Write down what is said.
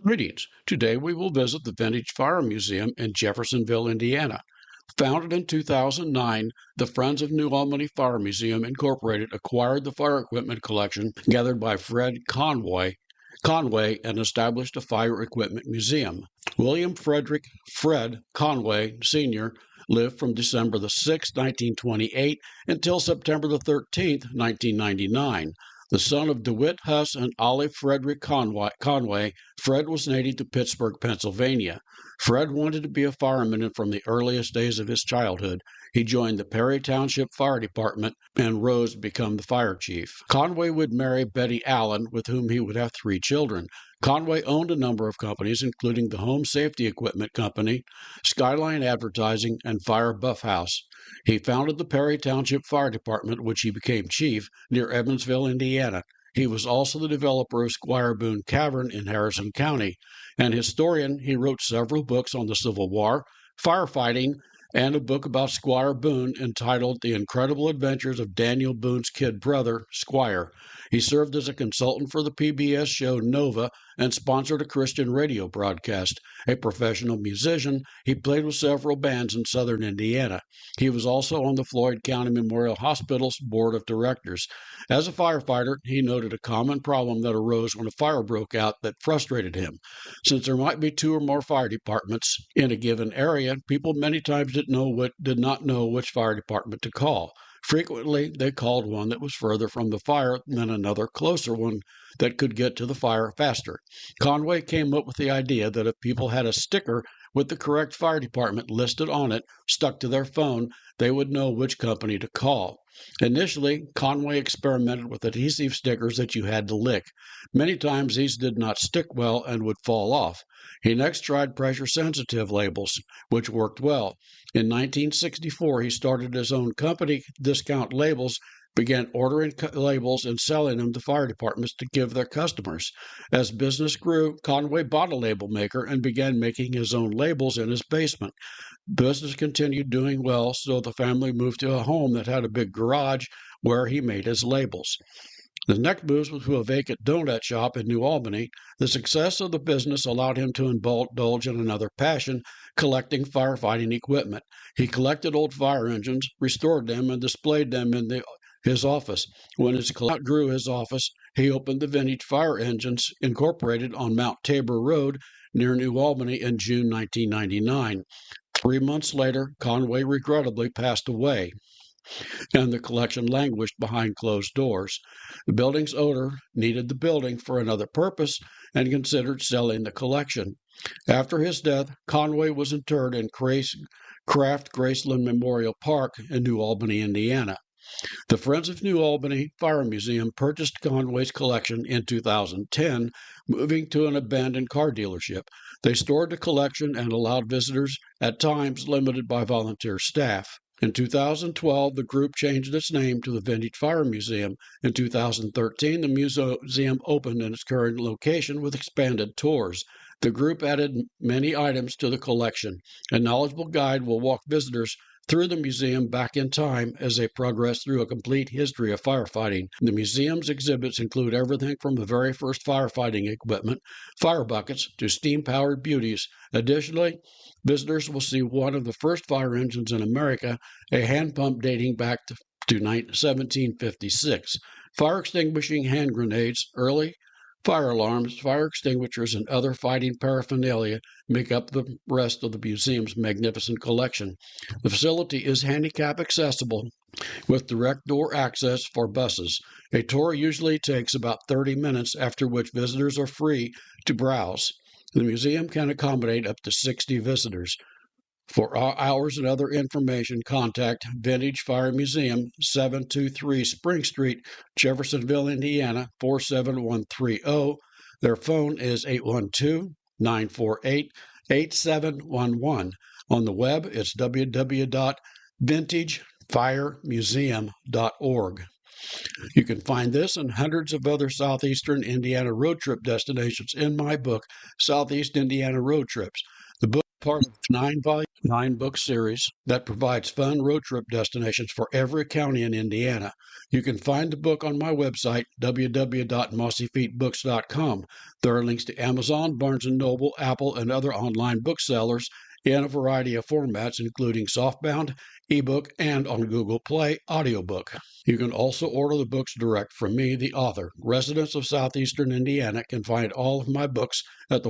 Greetings. Today we will visit the Vintage Fire Museum in Jeffersonville, Indiana. Founded in 2009, the Friends of New Albany Fire Museum Incorporated acquired the fire equipment collection gathered by Conway and established a fire equipment museum. William Frederick Fred Conway Sr. lived from December the 6th, 1928 until September the 13th, 1999. The son of DeWitt Huss and Olive Frederick Conway, Fred was native to Pittsburgh, Pennsylvania. Fred wanted to be a fireman, and from the earliest days of his childhood, he joined the Perry Township Fire Department and rose to become the fire chief. Conway would marry Betty Allen, with whom he would have 3 children. Conway owned a number of companies, including the Home Safety Equipment Company, Skyline Advertising, and Fire Buff House. He founded the Perry Township Fire Department, which he became chief, near Evansville, Indiana. He was also the developer of Squire Boone Cavern in Harrison County. An historian, he wrote several books on the Civil War, firefighting, and a book about Squire Boone entitled The Incredible Adventures of Daniel Boone's Kid Brother, Squire. He served as a consultant for the PBS show Nova and sponsored a Christian radio broadcast. A professional musician, he played with several bands in southern Indiana. He was also on the Floyd County Memorial Hospital's board of directors. As a firefighter, he noted a common problem that arose when a fire broke out that frustrated him. Since there might be 2 or more fire departments in a given area, people many times did not know which fire department to call. Frequently, they called one that was further from the fire than another closer one that could get to the fire faster. Conway came up with the idea that if people had a sticker with the correct fire department listed on it stuck to their phone, they would know which company to call. Initially, Conway experimented with adhesive stickers that you had to lick. Many times these did not stick well and would fall off. He next tried pressure-sensitive labels, which worked well. In 1964, he started his own company, Discount Labels, began ordering labels and selling them to fire departments to give their customers. As business grew, Conway bought a label maker and began making his own labels in his basement. Business continued doing well, so the family moved to a home that had a big garage where he made his labels. The next move was to a vacant donut shop in New Albany. The success of the business allowed him to indulge in another passion, collecting firefighting equipment. He collected old fire engines, restored them, and displayed them in his office. When his collection outgrew his office, he opened the Vintage Fire Engines Incorporated on Mount Tabor Road near New Albany in June 1999. 3 months later, Conway regrettably passed away, and the collection languished behind closed doors. The building's owner needed the building for another purpose and considered selling the collection. After his death, Conway was interred in Kraft Graceland Memorial Park in New Albany, Indiana. The Friends of New Albany Fire Museum purchased Conway's collection in 2010, moving to an abandoned car dealership. They stored the collection and allowed visitors, at times limited by volunteer staff. In 2012, the group changed its name to the Vintage Fire Museum. In 2013, the museum opened in its current location with expanded tours. The group added many items to the collection. A knowledgeable guide will walk visitors through the museum back in time as they progress through a complete history of firefighting. The museum's exhibits include everything from the very first firefighting equipment, fire buckets, to steam-powered beauties. Additionally, visitors will see one of the first fire engines in America, a hand pump dating back to 1756. Fire extinguishing hand grenades, early fire alarms, fire extinguishers, and other fighting paraphernalia make up the rest of the museum's magnificent collection. The facility is handicap accessible with direct door access for buses. A tour usually takes about 30 minutes, after which visitors are free to browse. The museum can accommodate up to 60 visitors. For hours and other information, contact Vintage Fire Museum, 723 Spring Street, Jeffersonville, Indiana, 47130. Their phone is 812-948-8711. On the web, it's www.vintagefiremuseum.org. You can find this and hundreds of other Southeastern Indiana road trip destinations in my book, Southeast Indiana Road Trips. The book part of a 9-volume, 9-book series that provides fun road trip destinations for every county in Indiana. You can find the book on my website, www.mossyfeetbooks.com. There are links to Amazon, Barnes & Noble, Apple, and other online booksellers in a variety of formats, including softbound, ebook, and on Google Play audiobook. You can also order the books direct from me, the author. Residents of Southeastern Indiana can find all of my books at the